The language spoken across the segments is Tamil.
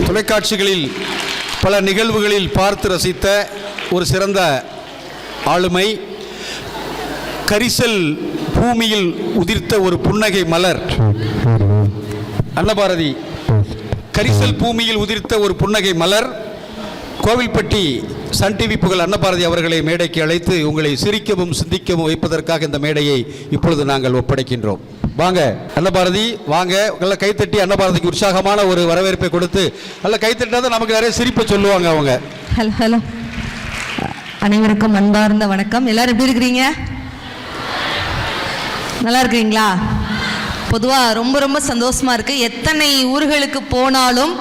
தொலைக்காட்சிகளில் பல நிகழ்வுகளில் பார்த்து ரசித்த ஒரு சிறந்த ஆளுமை, கரிசல் பூமியில் உதிர்த்த ஒரு புன்னகை மலர் அன்னபாரதி. கரிசல் பூமியில் உதிர்த்த ஒரு புன்னகை மலர். கோவில்பட்டி சன் டிவி புகழ் அன்னபாரதி அவர்களை மேடைக்கு அழைத்து உங்களை சிரிக்கவும் சிந்திக்கவும் வைப்பதற்காக இந்த மேடையை இப்பொழுது நாங்கள் ஒப்படைக்கின்றோம். வாங்க அன்னபாரதி, வாங்க. நல்லா கைத்தட்டி அன்னபாரதிக்கு உற்சாகமான ஒரு வரவேற்பை கொடுத்து நல்லா கைத்தட்டினா தான் நமக்கு நிறைய சிரிப்பை சொல்லுவாங்க அவங்க. ஹலோ ஹலோ, அனைவருக்கும் அன்பார்ந்த வணக்கம். எல்லாரும் எப்படி இருக்கிறீங்க? நல்லா இருக்கிறீங்களா? பொதுவாக ரொம்ப ரொம்ப சந்தோஷமா இருக்கு. எத்தனை ஊர்களுக்கு போனாலும்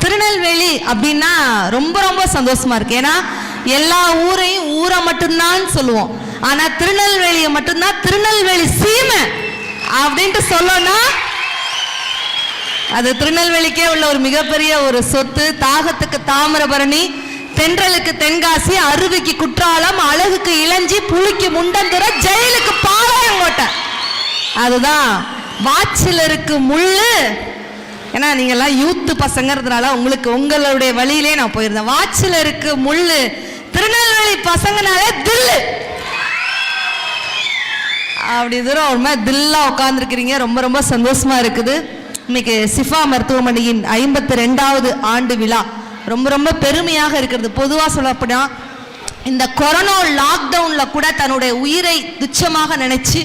திருநெல்வேலி அப்படின்னா ரொம்ப ரொம்ப சந்தோஷமா இருக்கு. ஏன்னா எல்லா ஊரையும் ஊரை மட்டும்தான் சொல்லுவோம், ஆனா திருநெல்வேலியை மட்டும்தான் திருநெல்வேலி சீமை அப்படின்ட்டு சொல்லணும்னா அது திருநெல்வேலிக்கே உள்ள ஒரு மிகப்பெரிய ஒரு சொத்து. தாகத்துக்கு தாமிரபரணி, தென்றலுக்கு தென்காசி, அருவிக்கு குற்றாலம், அழகுக்கு இளஞ்சி, புலிக்கு முண்டந்துறை, ஜெயிலுக்கு பாளையங்கோட்டை. அதுதான் வாட்சிலருக்கு முள்ளு. ஏன்னா நீங்கெல்லாம் யூத்து பசங்கிறதுனால உங்களுக்கு உங்களுடைய வழியிலே நான் போயிருந்தேன். வாட்சிலருக்கு முள்ளு, திருநெல்வேலி பசங்கனாலே தில்லு. அப்படி தூரம் ஒரு மாதிரி தில்லா உட்காந்துருக்கிறீங்க. ரொம்ப ரொம்ப சந்தோஷமா இருக்குது. இன்னைக்கு சிஃபா மருத்துவமனையின் 52வது ஆண்டு விழா ரொம்ப ரொம்ப பெருமையாக இருக்கிறது. பொதுவாக சொல்லப்போனா இந்த கொரோனா லாக்டவுன்ல கூட தன்னுடைய உயிரை துச்சமாக நினைச்சு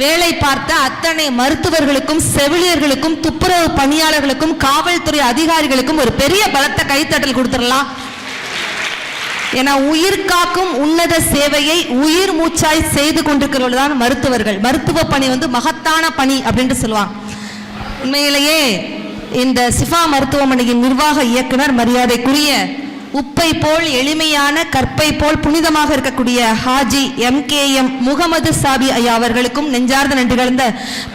வேலை பார்த்த அத்தனை மருத்துவர்களுக்கும், செவிலியர்களுக்கும், துப்புரவு பணியாளர்களுக்கும், காவல்துறை அதிகாரிகளுக்கும் ஒரு பெரிய பலத்த கைத்தட்டல் கொடுத்துடலாம். ஏன்னா உயிர் காக்கும் உன்னத சேவையை உயிர் மூச்சாய் செய்து கொண்டிருக்கிறவர்கள் தான் மருத்துவர்கள். மருத்துவ பணி மகத்தான பணி அப்படின்ட்டு சொல்லுவாங்க. உண்மையிலேயே இந்த சிஃபா மருத்துவமனையின் நிர்வாக இயக்குனர், மரியாதைக்குரிய உப்பை போல் எளிமையான கற்பை போல் புனிதமாக இருக்கக்கூடிய ஹாஜி MKM முகமது சாபி ஐயா அவர்களுக்கும் நெஞ்சார்ந்த நன்றி கலந்த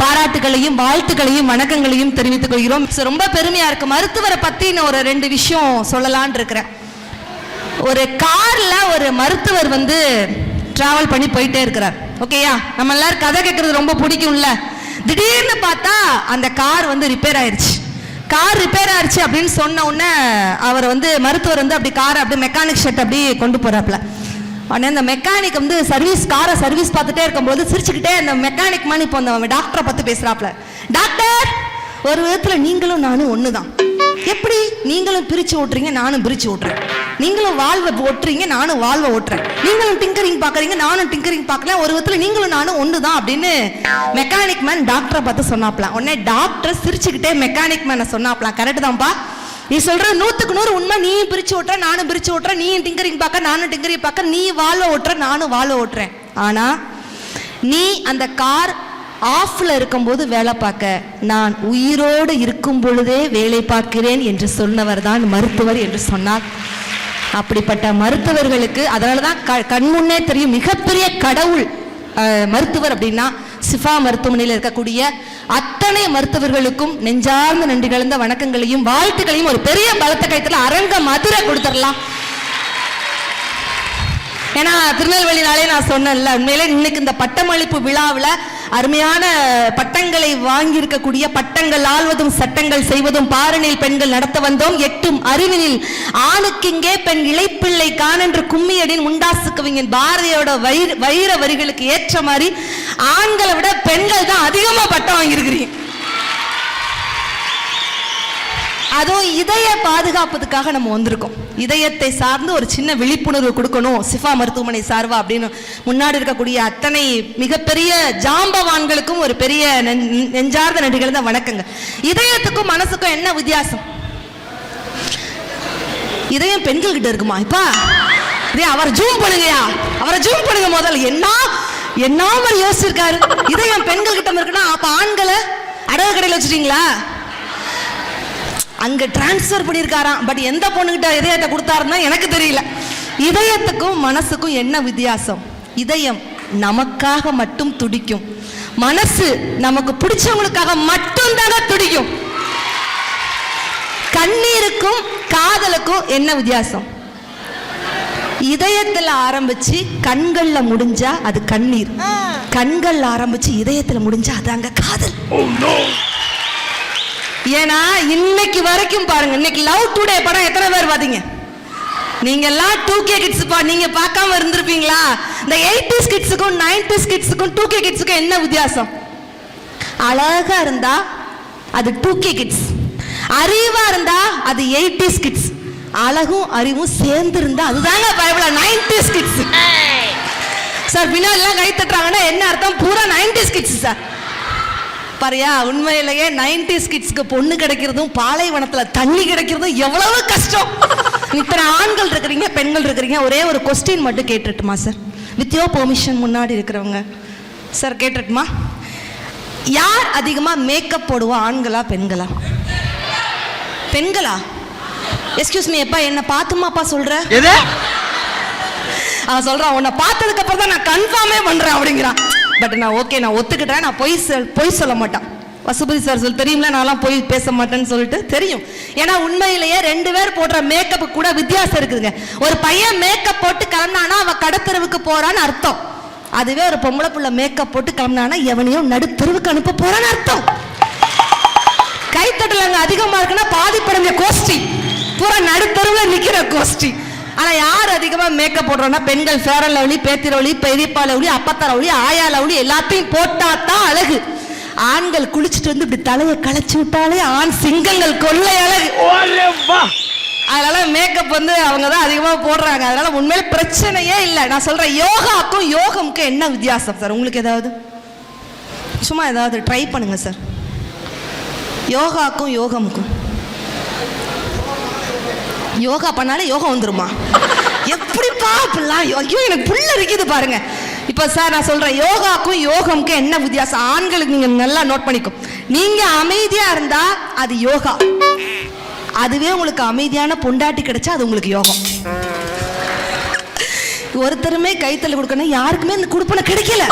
பாராட்டுகளையும் வாழ்த்துக்களையும் வணக்கங்களையும் தெரிவித்துக் கொள்கிறோம். ரொம்ப பெருமையா இருக்கு. மருத்துவரை பத்தி நான் ஒரு 2 விஷயம் சொல்லலான் இருக்கிறேன். ஒரு கார்ல ஒரு மருத்துவர் டிராவல் பண்ணி போயிட்டே இருக்கிறார். ஓகேயா, நம்ம எல்லாரும் கதை கேட்கறது ரொம்ப பிடிக்கும்ல. திடீர்னு பார்த்தா அந்த கார் ரிப்பேர் ஆயிடுச்சு. கார் ரிப்பேர் ஆயிடுச்சு அப்படின்னு சொன்ன உடனே அவர் மருத்துவர் அப்படி காரை அப்படி மெக்கானிக் ஷெட் அப்படி கொண்டு போறாப்ல. உடனே அந்த மெக்கானிக் காரை சர்வீஸ் பார்த்துட்டே இருக்கும்போது சிரிச்சுக்கிட்டே அந்த மெக்கானிக் மாதிரி இப்போ அந்த டாக்டரை பார்த்து பேசுறாப்ல. டாக்டர், ஒரு விதத்துல நீங்களும் நானும் ஒண்ணுதான். எப்படி? நீங்களும் பிரிச்சு ஓட்டுறீங்க, நானும் பிரிச்சு ஓட்டுறேன். நீங்களும் வாழ்வை ஓட்டுறீங்க, நானும் வாழ்வை ஓட்டுறேன். நீங்களும் டிங்கரிங் பாக்குறீங்க, நானும் டிங்கரிங் பார்க்கல. ஒரு விதத்துல நீங்களும் நானும் ஒண்ணுதான் அப்படின்னு மெக்கானிக் மேன் டாக்டரை பார்த்து சொன்னாப்லாம். உடனே டாக்டர் சிரிச்சுக்கிட்டே மெக்கானிக் மேனை சொன்னாப்லாம், கரெக்ட் தான்ப்பா, நீ சொல்ற 100க்கு 100 உண்மை. நீயும் பிரிச்சு ஓட்டுற, நானும் பிரிச்சு ஓட்டுறேன். நீயும் டிங்கரிங் பார்க்க, நானும் டிங்கரிங் பார்க்க. நீ வாழ்வை ஓட்டுற, நானும் வாழ்வை ஓட்டுறேன். ஆனா நீ அந்த கார் ஆஃப்ல இருக்கும்போது வேலை பார்க்க, நான் உயிரோடு இருக்கும் பொழுதே வேலை பார்க்கிறேன் என்று சொன்னவர் தான் மருத்துவர் என்று சொன்னார். அப்படிப்பட்ட மருத்துவர்களுக்கு அதனாலதான் கண்முன்னே தெரியும் மிகப்பெரிய கடவுள் மருத்துவர் அப்படின்னா சிஃபா மருத்துவமனையில் இருக்கக்கூடிய அத்தனை மருத்துவர்களுக்கும் நெஞ்சார்ந்த நன்றி கலந்த வணக்கங்களையும் வாழ்த்துக்களையும் ஒரு பெரிய பலத்த கைத்துல அரங்க மதுரை கொடுத்துடலாம். ஏன்னா திருநெல்வேலினாலே நான் சொன்னேன்ல, உண்மையிலே இன்னைக்கு இந்த பட்டமளிப்பு விழாவில் அருமையான பட்டங்களை வாங்கி இருக்கக்கூடிய பட்டங்கள் ஆள்வதும் சட்டங்கள் செய்வதும் பாரணியில் பெண்கள் நடத்த வந்தோம். 8ம் அறிவினில் ஆணுக்கிங்கே பெண் இளைப்பிள்ளை காணென்று கும்மியடின் முண்டாசு கவிஞன் பாரதியோட வைர வரிகளுக்கு ஏற்ற மாதிரி ஆண்களை விட பெண்கள் தான் அதிகமா பட்டம் வாங்கியிருக்கிறீங்க. அதுவும் இதய பாதுகாப்பதுக்காக நம்ம வந்திருக்கோம். இதயத்தை சார்ந்து ஒரு சின்ன விழிப்புணர்வு கொடுக்கணும் சிஃபா மருத்துவமனை சார்பா அப்படின்னு முன்னாடி இருக்கக்கூடிய அத்தனை மிகப்பெரிய ஜாம்பவான்களுக்கும் ஒரு பெரிய நெஞ்சார்ந்த நன்றிகள் தான் வணக்கங்க. இதயத்துக்கும் மனசுக்கும் என்ன வித்தியாசம்? இதயம் பெண்கள் கிட்ட இருக்குமா? இப்பா அவரை ஜூம் பண்ணுங்கயா, அவரை ஜூம் பண்ணுங்க. முதல்ல என்ன மாதிரி யோசிச்சிருக்காரு. இதயம் பெண்கள் கிட்ட இருக்குன்னா அப்ப ஆண்களை அடகு கடையில் வச்சுட்டீங்களா? அங்க டிரான்ஸ்பர் பண்ணியிருக்காராம். பட் எந்த பொண்ணுகிட்ட இதயத்தை கொடுத்தாருன்னா எனக்கு தெரியல. இதயத்துக்கும் மனசுக்கும் என்ன வித்தியாசம்? இதயம் நமக்காக மட்டும் துடிக்கும், மனசு நமக்கு பிடிச்சவங்களுக்காக மட்டும் தாங்க துடிக்கும். கண்ணீருக்கும் காதலுக்கும் என்ன வித்தியாசம்? இதயத்துல ஆரம்பிச்சு கண்கள்ல முடிஞ்சா அது கண்ணீர், கண்கள்ல ஆரம்பிச்சு இதயத்துல முடிஞ்சா அது அங்க காதல். ஏன்னா இன்னைக்கு வரைக்கும் பாருங்க, இன்னைக்கு லவ் டுடே படம் எத்தனை பேர் பாத்தீங்க? நீங்க எல்லாம் 2K கிட்ஸ் நீங்க பார்க்காம இருந்திருப்பீங்களா? இந்த 80s கிட்ஸுக்கும் 90s கிட்ஸுக்கும் 2K கிட்ஸுக்கும் என்ன வித்தியாசம்? அழகா இருந்தா அது 2K கிட்ஸ், அறிவா இருந்தா அது 80s கிட்ஸ், அழகும் அறிவும் சேர்ந்து இருந்தா அதுதாங்க பயப்பட 90s கிட்ஸ். சார் பின்னாடி எல்லாம் கை தட்டுறாங்கன்னா என்ன அர்த்தம்? பூரா 90s கிட்ஸ் சார். பாரியா, உண்மையிலேயே 90s கிட்ஸ்க்கு பொண்ணு கிடைக்கிறதும் பாலைவனத்துல தண்ணி கிடைக்கிறதும் எவ்வளவு கஷ்டம். இத்தனை ஆண்கள் இருக்கிறீங்க, பெண்கள் இருக்கிறீங்க, ஒரே ஒரு கொஸ்டின் மட்டும் கேட்டுட்டுமா சார்? வித் யோர் பெர்மிஷன் முன்னாடி இருக்கிறவங்க சார் கேட்டுட்டுமா? யார் அதிகமா மேக்கப் போடுவா, ஆண்களா பெண்களா? பெண்களா? எக்ஸ்கியூஸ் மீ, எப்பா என்ன பார்த்துமாப்பா சொல்ற? அவன் சொல்றான் உன்னை பார்த்ததுக்கு அப்புறம் தான் நான் கன்ஃபார்மே பண்றேன் அப்படிங்கிறான். பட் நான் ஓகே, நான் ஒத்துக்கிட்டேன், நான் பொய் சொல்ல மாட்டேன். வசுபதி சார் சொல்லி தெரியுங்களா, நான்லாம் போய் பேச மாட்டேன்னு சொல்லிட்டு தெரியும். ஏன்னா உண்மையிலேயே 2 பேர் போடுற மேக்கப்பு கூட வித்தியாசம் இருக்குதுங்க. ஒரு பையன் மேக்கப் போட்டு கிளம்பினானா அவன் கடத்தெருவுக்கு போறான்னு அர்த்தம். அதுவே ஒரு பொம்பளை புள்ள மேக்கப் போட்டு கிளம்பினானா எவனையும் நடுத்தெருவுக்கு அனுப்ப போறான்னு அர்த்தம். கைத்தட்டல் அங்க அதிகமா இருக்குன்னா பாதிப்படைஞ்ச கோஷ்டி, பூரா நடுத்தெருவில் நிக்கிற கோஷ்டி. ஆனா யார் அதிகமா மேக்கப் போடுறோம்னா பெண்கள். ஃபேர் அண்ட் லவ்லி, பேத்தி லவ்லி, பெரியப்பா லவ்லி, அப்பத்தா லவ்லி, ஆயா லவ்லி எல்லாத்தையும் போட்டா தான் அழகு. ஆண்கள் குளிச்சுட்டு வந்து இப்படி தலையை களைச்சு விட்டாலே ஆண் சிங்கங்கள் கொள்ளை அழகு. அதனால மேக்கப் அவங்க தான் அதிகமா போடுறாங்க. அதனால உண்மையில பிரச்சனையே இல்லை. நான் சொல்றேன், யோகாக்கும் யோகமுக்கும் என்ன வித்தியாசம் சார்? உங்களுக்கு ஏதாவது சும்மா ஏதாவது ட்ரை பண்ணுங்க சார். யோகாக்கும் யோகமுக்கும், யோகா பண்ணாலே யோகம் வந்துருமா? எப்படிப்பா அப்படிலாம்? ஐயோ எனக்கு புள்ள இருக்குது பாருங்க. இப்ப சார் நான் சொல்றேன், யோகாக்கும் யோகமுக்கும் என்ன வித்தியாசம்? ஆண்களுக்கு நீங்க நல்லா நோட் பண்ணிக்கும். நீங்க அமைதியா இருந்தா அது யோகா, அதுவே உங்களுக்கு அமைதியான பொண்டாட்டி கிடைச்சா அது உங்களுக்கு யோகம். ஒருத்தருமே கைத்தல் கொடுக்கணும், யாருக்குமே இந்த கொடுப்பனை கிடைக்கல,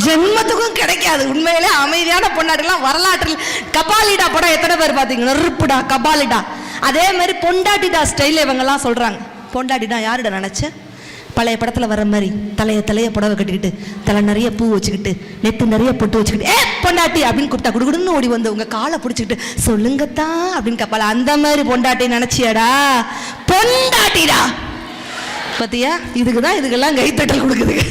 ஜென்மத்துக்கும் கிடைக்காது. உண்மையிலே அமைதியான பொண்டாட்டிலாம் வரலாற்றில் கபாலிடா படம் எத்தனை பேர் பார்த்தீங்க? நெருப்புடா கபாலிடா. அதே மாதிரி பொண்டாட்டிடா ஸ்டைல் இவங்கெல்லாம் சொல்றாங்க. பொண்டாட்டிடா யாருடா நினைச்ச? பழைய படத்துல வர மாதிரி தலைய புடவை கட்டிக்கிட்டு, தலை நிறைய பூ வச்சுக்கிட்டு, நெத்து நிறைய பொட்டு வச்சுக்கிட்டு, பொண்டாட்டி அப்படின்னு கொடுத்தா குடுகுடுன்னு ஓடி வந்து உங்க காலை பிடிச்சிக்கிட்டு சொல்லுங்கத்தான் அப்படின்னு கப்பால, அந்த மாதிரி பொண்டாட்டி நினைச்சியாடா? பொண்டாட்டிடா பத்தியா? இதுக்குதான் இதுக்கெல்லாம் கைத்தட்டல் கொடுக்குதுங்க.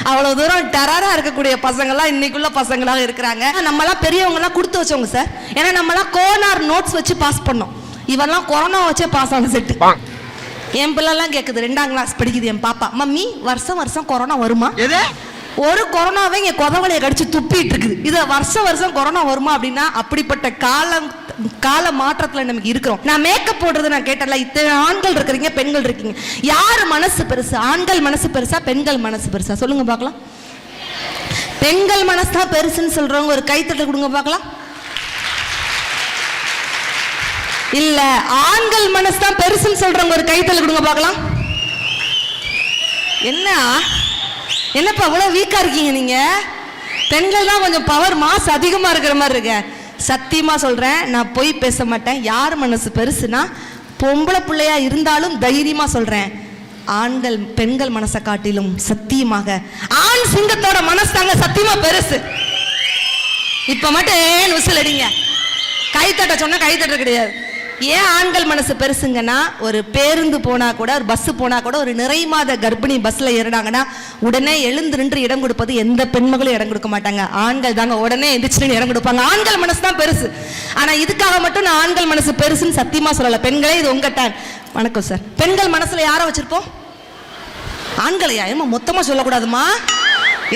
அவ்வளவு தூரம் டெரரா இருக்கக்கூடிய பசங்கள்லாம் இன்னைக்குள்ள பசங்களாக இருக்கிறாங்க. நம்மலாம் பெரியவங்கலாம் கொடுத்து வச்சவங்க சார். ஏன்னா நம்மலாம் கோனார் நோட்ஸ் வச்சு பாஸ் பண்ணோம். இவெல்லாம் கொரோனா வச்சே பாஸ் ஆன செட்டு. என் பிள்ளைலாம் கேட்குது, 2ஆம் கிளாஸ் படிக்குது என் பாப்பா, மம்மி வருஷம் வருஷம் கொரோனா வருமா? ஒரு கொரோனாவை இங்கே கொதவலையை கடிச்சு துப்பிட்டு இருக்குது. இதை வருஷம் கொரோனா வருமா அப்படின்னா அப்படிப்பட்ட கால மாற்றத்தில் நமக்கு இருக்கிறோம். நான் மேக்கப் போடுறது நான் கேட்டல, இத்தனை ஆண்கள் இருக்கிறீங்க, பெண்கள் இருக்கீங்க, யார் மனசு பெருசு? ஆண்கள் மனசு பெருசா, பெண்கள் மனசு பெருசா? சொல்லுங்க பார்க்கலாம். பெண்கள் மனசு தான் பெருசுன்னு சொல்றவங்க ஒரு கைத்தட்டல் கொடுங்க பார்க்கலாம். இல்ல ஆண்கள் மனசு தான் பெருசுன்னு சொல்றவங்க ஒரு கைத்தட்டல் கொடுங்க பார்க்கலாம். என்னப்பா இவ்வளவு வீக்கா இருக்கீங்க நீங்க? பெண்கள் தான் கொஞ்சம் பவர் மாஸ் அதிகமா இருக்கிற மாதிரி இருக்க. சத்தியமா சொல்றேன், நான் போய் பேச மாட்டேன். யார் மனசு பெருசுனா, பொம்பளை பிள்ளையா இருந்தாலும் தைரியமா சொல்றேன், ஆண்கள் பெண்கள் மனசை காட்டிலும் சத்தியமாக ஆண் சிங்கத்தோட மனசு தாங்க சத்தியமா பெருசு. இப்ப மட்டும் விசில் அடிங்க, கைத்தட்ட சொன்னா கைத்தட்ட கிடையாது. ஏன் ஆண்கள் மனசு பெருசுங்கன்னா, ஒரு பேருந்து போனா கூட, ஒரு பஸ் போனா கூட, ஒரு நிறை மாத கர்ப்பிணி பஸ்ல ஏறினாங்கன்னா உடனே எழுந்து நின்று இடம் கொடுப்பது எந்த பெண்மகளும் இடம் கொடுக்க மாட்டாங்க, ஆண்கள் தாங்க உடனே எந்திரிச்சு இடம் கொடுப்பாங்க. ஆண்கள் மனசு தான் பெருசு. ஆனா இதுக்காக மட்டும் நான் ஆண்கள் மனசு பெருசுன்னு சத்தியமா சொல்லல. பெண்களே இது உங்க டைம். வணக்கம் சார். பெண்கள் மனசுல யாரை வச்சிருப்போம்? ஆண்களையா? ஏமா மொத்தமா சொல்லக்கூடாதுமா?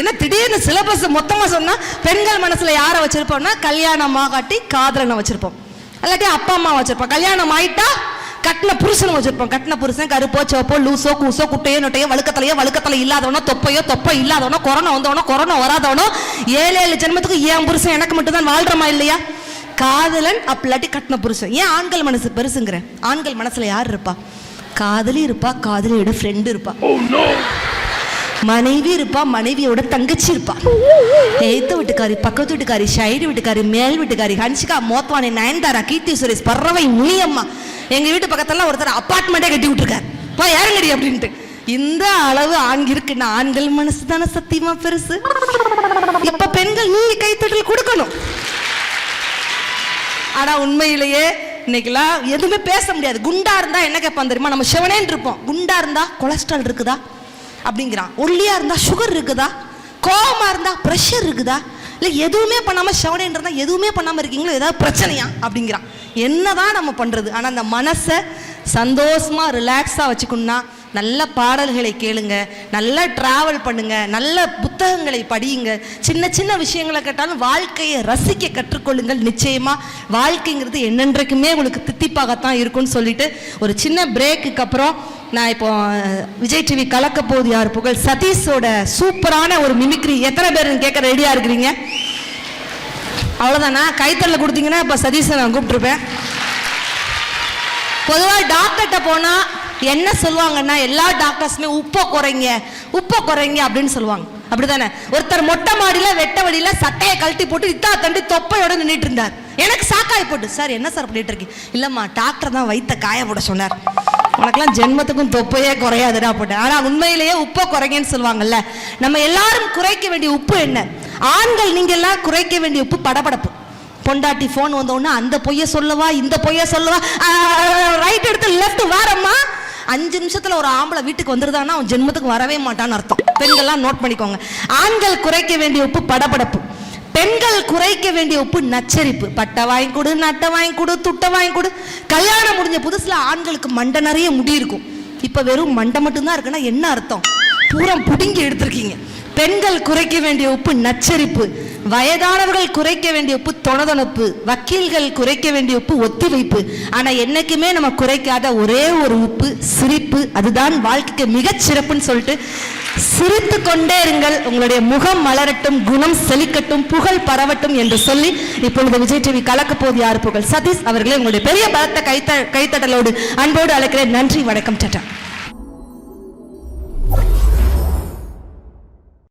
என்ன திடீர்னு சிலபஸ் மொத்தமா சொன்னா? பெண்கள் மனசுல யாரை வச்சிருப்போம்னா, கல்யாணம் ஆகாட்டி காதலனை வச்சிருப்போம், அல்லாட்டி அப்பா அம்மா வச்சிருப்போம். கல்யாணம் ஆயிட்டா கட்டின புருஷன் வச்சிருப்போம். கட்டின புருஷன் கருப்போ சோப்போ லூசோ கூசோ குட்டையோ நொட்டையோ வழுக்கத்தலை இல்லாதவனோ, தொப்பை இல்லாதவனோ, கொரோனா வந்தவனோ, கொரோனா வராதவனோ, 7 ஜென்மத்துக்கு என் புருஷன் எனக்கு மட்டும் தான் வாழ்றமா இல்லையா? காதலன் அப்படி கட்டின புருஷன். ஏன் ஆண்கள் மனசு பெருசுங்கிற? ஆண்கள் மனசுல யார் இருப்பா? காதலி இருப்பா, காதலியோட ஃப்ரெண்டு இருப்பா, மனைவி இருப்பா, மனைவியோட தங்கச்சி இருப்பா, ஏத்த வீட்டுக்காரி, பக்கத்து வீட்டுக்காரி, சைடு வீட்டுக்காரி, மேல் வீட்டுக்காரி, ஹன்சிகா, மோத்வானி, நயன்தாரா, கீர்த்தி சுரேஷ், பறவை, முனியம்மா. எங்க வீட்டு பக்கத்துல ஒருத்தர் அப்பார்ட்மெண்ட்டே கட்டி விட்டுருக்காரு, போய் யாருங்கடி அப்படின்ட்டு. இந்த அளவு இருக்குன்னா ஆண்கள் மனசு தானே சத்தியமா பெருசு. இப்ப பெண்கள் நீங்க கைத்தட்டல் கொடுக்கணும். ஆனா உண்மையிலேயே இன்னைக்கெல்லாம் எதுவுமே பேச முடியாது. குண்டா இருந்தா என்ன கேட்பான் தெரியுமா? நம்ம செவனேன்னு இருப்போம். குண்டா இருந்தா கொலஸ்ட்ரால் இருக்குதா அப்படிங்கிறான். ஒல்லியா இருந்தா சுகர் இருக்குதா, கோவமா இருந்தா ப்ரெஷர் இருக்குதா, இல்லை எதுவுமே பண்ணாம செவனேன்னு இருந்தா எதுவுமே பண்ணாம இருக்கீங்களோ ஏதாவது பிரச்சனையா அப்படிங்கிறான். என்னதான் நம்ம பண்றது? ஆனா அந்த மனசை சந்தோஷமா ரிலாக்ஸா வச்சுக்கணும்னா நல்ல பாடல்களை கேளுங்க, நல்ல டிராவல் பண்ணுங்க, நல்ல புத்தகங்களை படியுங்க, சின்ன சின்ன விஷயங்களை கேட்டாலும் வாழ்க்கையை ரசிக்க கற்றுக்கொள்ளுங்கள். நிச்சயமா வாழ்க்கைங்கிறது என்னென்றைக்குமே உங்களுக்கு தித்திப்பாகத்தான் இருக்கும்னு சொல்லிட்டு ஒரு சின்ன பிரேக்குக்கு அப்புறம் நான் இப்போ விஜய் டிவி கலக்க போகுது யார் புகழ் சதீஷோட சூப்பரான ஒரு மிமிக்ரி எத்தனை பேர் கேட்க ரெடியா இருக்கிறீங்க? அவ்வளோதானா? கைத்தறல கொடுத்தீங்கன்னா இப்போ சதீஷை நான் கூப்பிட்டுருப்பேன். பொதுவாக டாக்டர்கிட்ட போனால் என்ன சொல்லுவாங்கன்னா எல்லா டாக்டர்ஸுமே உப்பை குறைங்க அப்படின்னு சொல்லுவாங்க. அப்படிதானே? ஒருத்தர் மொட்டை மாடியில வெட்ட வழியில சட்டையை கழட்டி போட்டு இத்தா தண்டி தொப்பையோட நின்றுட்டு இருந்தார். எனக்கு சாக்காய் போட்டு, சார் என்ன சார் பண்ணிட்டு இருக்கீங்க? இல்லம்மா டாக்டர் தான் வைத்த காய போட சொன்னார். உனக்கெல்லாம் ஜென்மத்துக்கும் தொப்பையே குறையாதுடா போட்டேன். ஆனா உண்மையிலேயே உப்பை குறைங்கன்னு சொல்லுவாங்கல்ல. நம்ம எல்லாரும் குறைக்க வேண்டிய உப்பு என்ன? ஆண்கள் நீங்க எல்லாம் குறைக்க வேண்டிய உப்பு படபடப்பு. பொண்டாட்டி போன் வந்தோன்னா அந்த பொய்ய சொல்லவா இந்த பொய்ய சொல்லவா, ரைட் எடுத்து லெஃப்ட் வாரம்மா. 5 நிமிஷத்துல ஒரு ஆம்பளை வீட்டுக்கு வந்துருதான்னா அவன் ஜென்மத்துக்கு வரவே மாட்டான்னு அர்த்தம். பெண்கள்லாம் நோட் பண்ணிக்கோங்க. ஆண்கள் குறைக்க வேண்டிய உப்பு படபடப்பு, பெண்கள் குறைக்க வேண்டிய உப்பு நச்சரிப்பு. பட்டை வாங்கி கொடு, நட்டை வாங்கி கொடு, துட்டை வாங்கி கொடு. கல்யாணம் முடிஞ்ச புதுசுல ஆண்களுக்கு மண்டை நிறைய முடி இருக்கும். இப்ப வெறும் மண்டை மட்டும்தான் இருக்குன்னா என்ன அர்த்தம்? பூரா புடுங்கி எடுத்திருக்கீங்க. பெண்கள் குறைக்க வேண்டிய உப்பு நச்சரிப்பு, வயதானவர்கள் குறைக்க வேண்டிய உப்பு தொணதொணப்பு, வக்கீல்கள் குறைக்க வேண்டிய உப்பு ஒத்திவைப்பு. ஆனா என்னைக்குமே நம்ம குறைக்காத ஒரே ஒரு உப்பு சிரிப்பு. அதுதான் வாழ்க்கைக்கு மிகச் சிறப்புன்னு சொல்லிட்டு சிரித்து கொண்டே இருங்கள், உங்களுடைய முகம் மலரட்டும், குணம் செழிக்கட்டும், புகழ் பரவட்டும் என்று சொல்லி இப்பொழுது விஜய் டிவி கலக்க போது யார் புகழ் சதீஷ் அவர்களே உங்களுடைய பெரிய பலத்த கைத்தட்டலோடு அன்போடு அழைக்கிறேன். நன்றி, வணக்கம், டாடா.